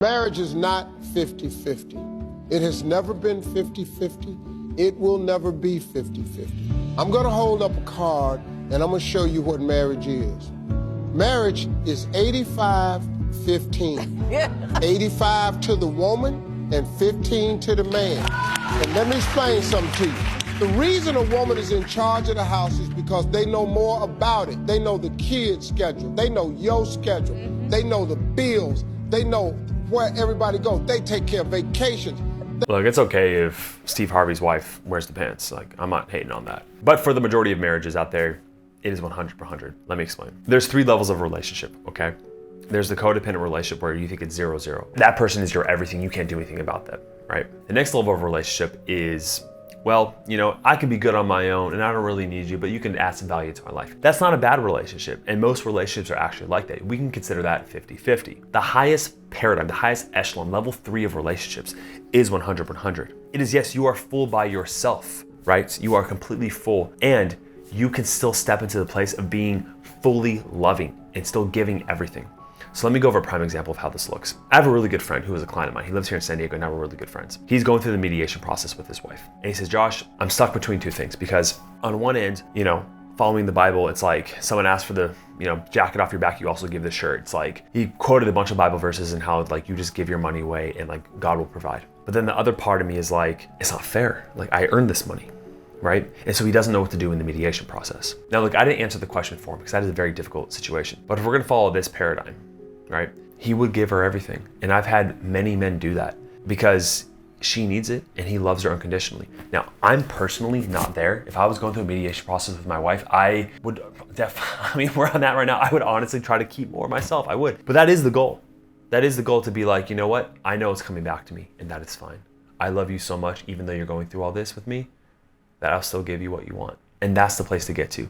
Marriage is not 50-50. It has never been 50-50. It will never be 50-50. I'm going to hold up a card and I'm going to show you what marriage is. Marriage is 85-15. 85 to the woman and 15 to the man. And let me explain something to you. The reason a woman is in charge of the house is because they know more about it. They know the kids' schedule. They know your schedule. They know the bills. They know where everybody goes. They take care of vacations. Look, it's okay if Steve Harvey's wife wears the pants. Like, I'm not hating on that. But for the majority of marriages out there, it is 100%. Let me explain. There's 3 levels of relationship, okay? There's the codependent relationship where you think it's 0-0. That person is your everything. You can't do anything about that, right? The next level of relationship is, well, you know, I can be good on my own and I don't really need you, but you can add some value to my life. That's not a bad relationship. And most relationships are actually like that. We can consider that 50-50. The highest paradigm, the highest echelon, level 3 of relationships is 100%. It is, yes, you are full by yourself, right? You are completely full and you can still step into the place of being fully loving and still giving everything. So let me go over a prime example of how this looks. I have a really good friend who is a client of mine. He lives here in San Diego and now we're really good friends. He's going through the mediation process with his wife. And he says, Josh, I'm stuck between 2 things because on one end, you know, following the Bible, it's like someone asked for the, you know, jacket off your back, you also give the shirt. It's like he quoted a bunch of Bible verses and how like you just give your money away and like God will provide. But then the other part of me is like, it's not fair. Like I earned this money, right? And so he doesn't know what to do in the mediation process. Now, look, I didn't answer the question for him because that is a very difficult situation. But if we're gonna follow this paradigm, right? He would give her everything. And I've had many men do that because she needs it and he loves her unconditionally. Now, I'm personally not there. If I was going through a mediation process with my wife, I would we're on that right now. I would honestly try to keep more myself. I would. But that is the goal. That is the goal, to be like, you know what? I know it's coming back to me and that is fine. I love you so much, even though you're going through all this with me, that I'll still give you what you want. And that's the place to get to.